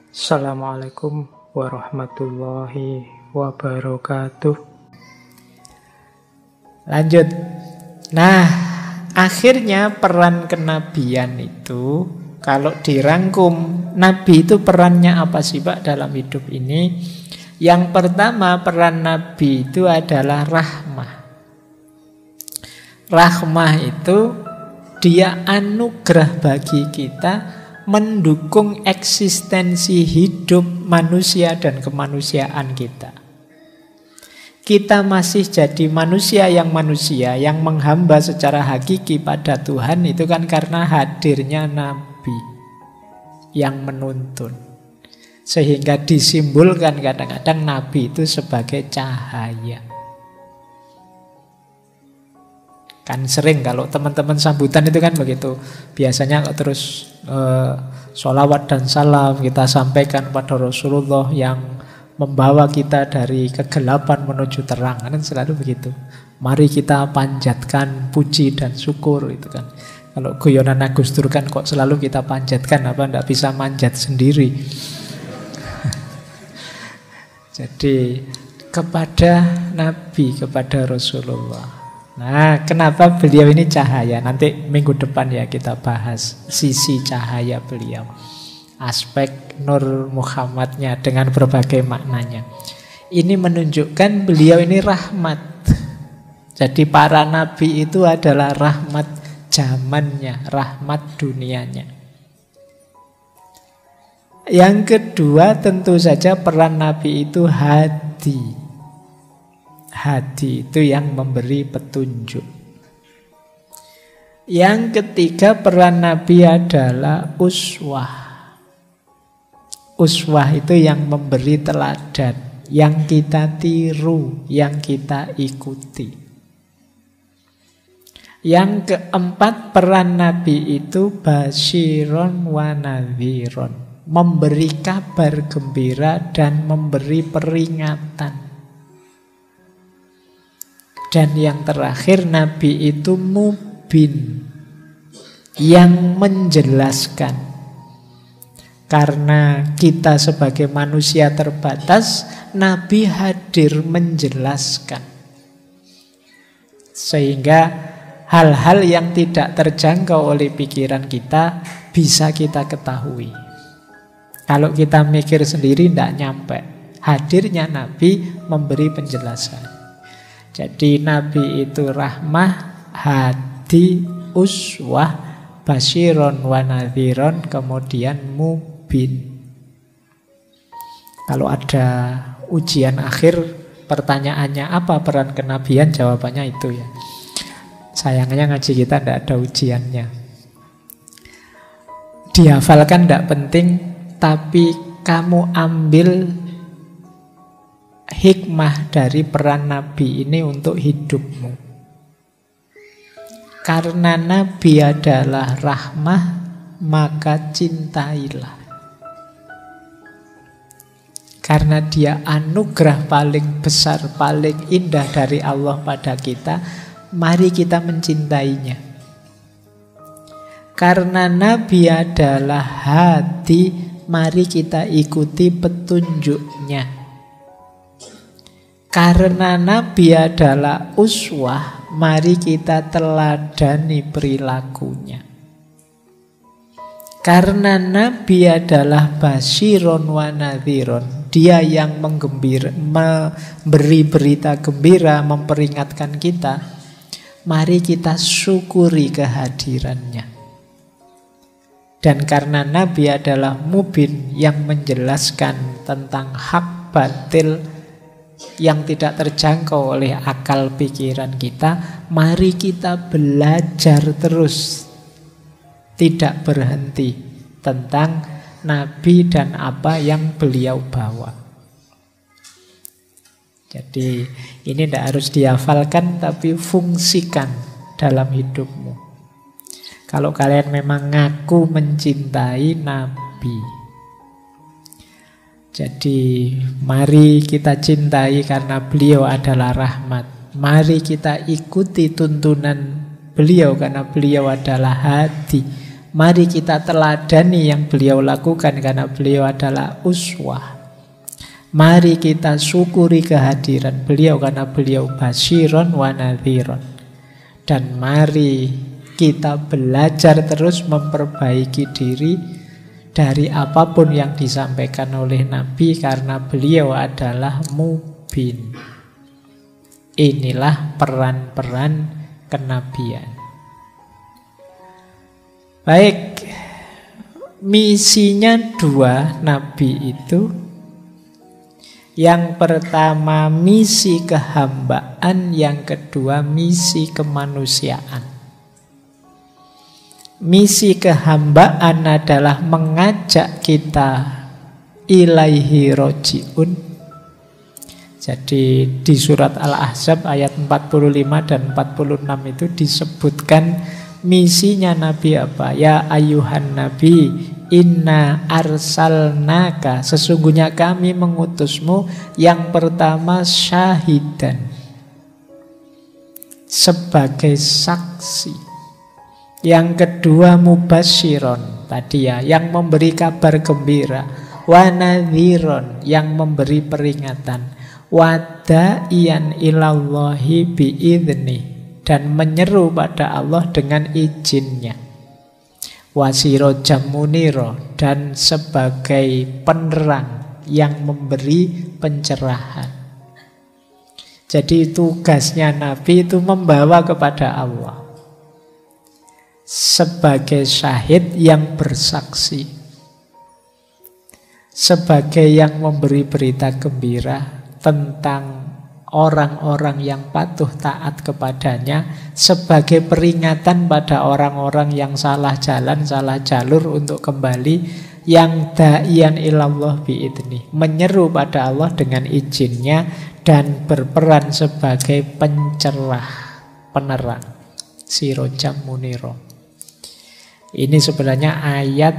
Assalamualaikum warahmatullahi wabarakatuh. Lanjut. Nah, akhirnya peran kenabian itu, kalau dirangkum, Nabi itu perannya apa sih Pak dalam hidup ini? Yang pertama, peran Nabi itu adalah rahmah. Rahmah itu dia anugerah bagi kita, mendukung eksistensi hidup manusia dan kemanusiaan kita. Kita masih jadi manusia yang menghamba secara hakiki pada Tuhan itu kan karena hadirnya Nabi yang menuntun. Sehingga disimbolkan kadang-kadang Nabi itu sebagai cahaya. Kan sering kalau teman-teman sambutan itu kan begitu. Biasanya terus sholawat dan salam kita sampaikan pada Rasulullah yang membawa kita dari kegelapan menuju terang. Kan selalu begitu. Mari kita panjatkan puji dan syukur itu kan. Kalau guyonan Agus Dur kan kok selalu kita panjatkan, apa ndak bisa manjat sendiri. Jadi kepada Nabi, kepada Rasulullah. Nah, kenapa beliau ini cahaya? Nanti minggu depan ya kita bahas sisi cahaya beliau. Aspek Nur Muhammadnya dengan berbagai maknanya. Ini menunjukkan beliau ini rahmat. Jadi para nabi itu adalah rahmat zamannya, rahmat dunianya. Yang kedua tentu saja peran nabi itu hadi. Hadi itu yang memberi petunjuk. Yang ketiga peran Nabi adalah uswah. Uswah itu yang memberi teladan, yang kita tiru, yang kita ikuti. Yang keempat peran Nabi itu basyiron wa nadhiron, memberi kabar gembira dan memberi peringatan. Dan yang terakhir Nabi itu mubin, yang menjelaskan. Karena kita sebagai manusia terbatas, Nabi hadir menjelaskan. Sehingga hal-hal yang tidak terjangkau oleh pikiran kita bisa kita ketahui. Kalau kita mikir sendiri tidak nyampe. Hadirnya Nabi memberi penjelasan. Jadi Nabi itu rahmah, hadi, uswah, basyiron wa nadhiron, kemudian mubin. Kalau ada ujian akhir, pertanyaannya apa peran kenabian? Jawabannya itu ya. Sayangnya ngaji kita tidak ada ujiannya. Dihafalkan tidak penting, tapi kamu ambil hikmah dari peran Nabi ini untuk hidupmu. Karena Nabi adalah rahmah, maka cintailah. Karena dia anugerah paling besar, paling indah dari Allah pada kita, mari kita mencintainya. Karena Nabi adalah hati, mari kita ikuti petunjuknya. Karena Nabi adalah uswah, mari kita teladani perilakunya. Karena Nabi adalah basyiron wa nadhiron, dia yang memberi berita gembira, memperingatkan kita, mari kita syukuri kehadirannya. Dan karena Nabi adalah mubin, yang menjelaskan tentang hak batil yang tidak terjangkau oleh akal pikiran kita, mari kita belajar terus, tidak berhenti tentang Nabi dan apa yang beliau bawa. Jadi ini tidak harus dihafalkan, tapi fungsikan dalam hidupmu. Kalau kalian memang ngaku mencintai Nabi, jadi mari kita cintai karena beliau adalah rahmat. Mari kita ikuti tuntunan beliau karena beliau adalah hadi, Mari kita teladani yang beliau lakukan karena beliau adalah uswah. Mari kita syukuri kehadiran beliau karena beliau basyiron wa nadhiron. Dan mari kita belajar terus memperbaiki diri dari apapun yang disampaikan oleh Nabi karena beliau adalah mubin. Inilah peran-peran kenabian. Baik, misinya dua Nabi itu. Yang pertama misi kehambaan, yang kedua misi kemanusiaan. Misi kehambaan adalah mengajak kita ilaihi roji'un. Jadi di surat Al-Ahzab ayat 45 dan 46 itu disebutkan misinya Nabi apa? Ya ayuhan Nabi, inna arsalnaka, sesungguhnya kami mengutusmu yang pertama syahidan, sebagai saksi. Yang kedua mubasyiron, tadi ya, yang memberi kabar gembira. Wa nadhiron, yang memberi peringatan. Wada'iyan ilallahi bi'idhnih, dan menyeru pada Allah dengan izinnya. Wasirojam muniro, dan sebagai penerang yang memberi pencerahan. Jadi tugasnya Nabi itu membawa kepada Allah. Sebagai syahid yang bersaksi, sebagai yang memberi berita gembira tentang orang-orang yang patuh taat kepadanya, sebagai peringatan pada orang-orang yang salah jalan, salah jalur untuk kembali, yang da'iyan ilallah bi'idnih, menyeru pada Allah dengan izinnya, dan berperan sebagai pencerah, penerang, sirojam muniro. Ini sebenarnya ayat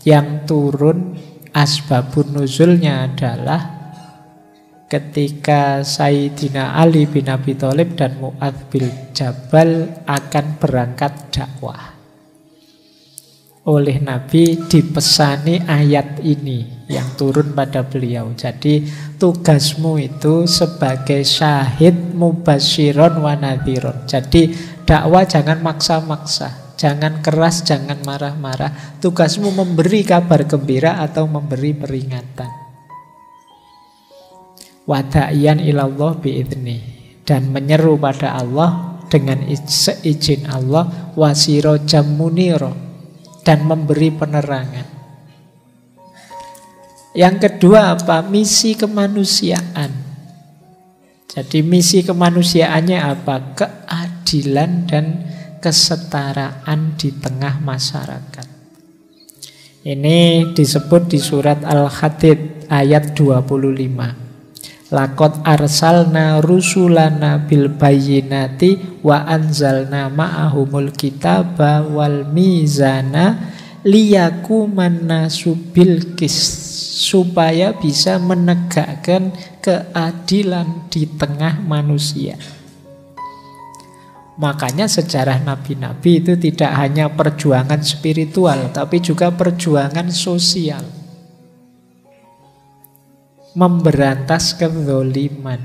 yang turun, asbabun nuzulnya adalah ketika Sayyidina Ali bin Abi Thalib dan Mu'adz bin Jabal akan berangkat dakwah. Oleh Nabi dipesani ayat ini yang turun pada beliau. Jadi tugasmu itu sebagai syahid mubasyiron wa nadhiron. Jadi dakwah jangan maksa-maksa, jangan keras, jangan marah-marah. Tugasmu memberi kabar gembira atau memberi peringatan. Wada'iyan ilallah bi'idhnih, dan menyeru pada Allah dengan seizin Allah. Wasirojam muniro, dan memberi penerangan. Yang kedua apa? Misi kemanusiaan. Jadi misi kemanusiaannya apa? Keadilan dan kesetaraan di tengah masyarakat. Ini disebut di surat Al-Hadid ayat 25. Laqad arsalna rusulana bil bayyinati wa anzalna ma'ahumul kitaba wal mizana liyakumanna subil qis, supaya bisa menegakkan keadilan di tengah manusia. Makanya sejarah nabi-nabi itu tidak hanya perjuangan spiritual, tapi juga perjuangan sosial. Memberantas kezaliman.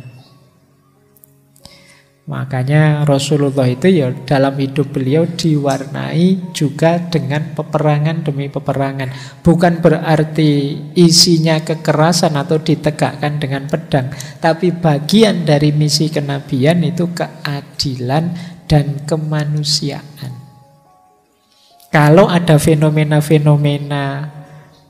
Makanya Rasulullah itu ya dalam hidup beliau diwarnai juga dengan peperangan demi peperangan. Bukan berarti isinya kekerasan atau ditegakkan dengan pedang, tapi bagian dari misi kenabian itu keadilan dan kemanusiaan. Kalau ada fenomena-fenomena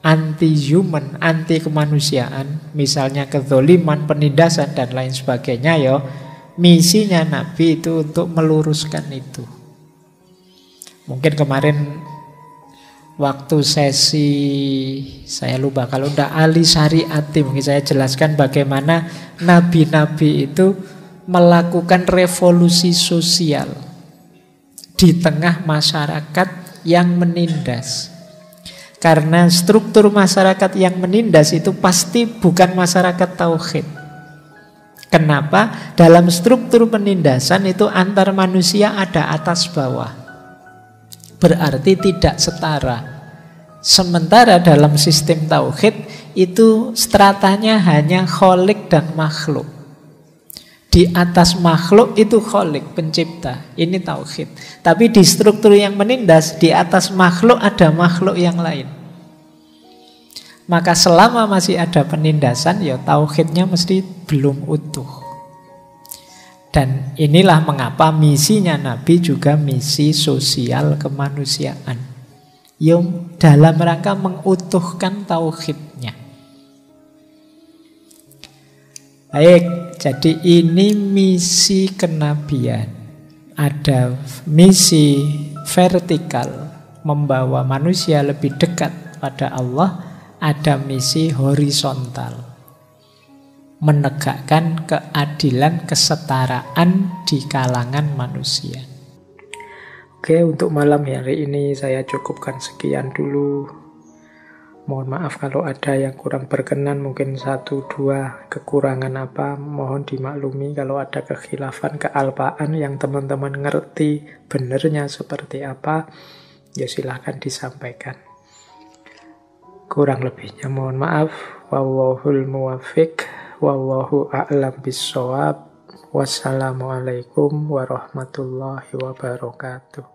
anti-human, anti kemanusiaan, misalnya kezaliman, penindasan dan lain sebagainya, ya misinya Nabi itu untuk meluruskan itu. Mungkin kemarin waktu sesi, saya lupa, kalau tidak Ali Syariati, mungkin saya jelaskan bagaimana nabi-nabi itu melakukan revolusi sosial di tengah masyarakat yang menindas. Karena struktur masyarakat yang menindas itu pasti bukan masyarakat tauhid. Kenapa? Dalam struktur penindasan itu antar manusia ada atas bawah. berarti tidak setara. Sementara dalam sistem tauhid itu stratanya hanya kholik dan makhluk. Di atas makhluk itu kholik, pencipta. Ini tauhid. Tapi di struktur yang menindas, di atas makhluk ada makhluk yang lain. Maka selama masih ada penindasan, ya tauhidnya mesti belum utuh. Dan inilah mengapa misinya Nabi juga misi sosial kemanusiaan. Yang dalam rangka mengutuhkan tauhidnya. Baik, jadi ini misi kenabian. Ada misi vertikal, membawa manusia lebih dekat pada Allah. Ada misi horizontal, menegakkan keadilan, kesetaraan di kalangan manusia. Oke, untuk malam hari ini saya cukupkan sekian dulu. Mohon maaf kalau ada yang kurang berkenan, mungkin 1-2 kekurangan apa, mohon dimaklumi. Kalau ada kekhilafan, kealpaan yang teman-teman ngerti benernya seperti apa, ya silahkan disampaikan. Kurang lebihnya mohon maaf. Wallahul muwaffiq, wallahu a'lam bissawab. Wassalamualaikum warahmatullahi wabarakatuh.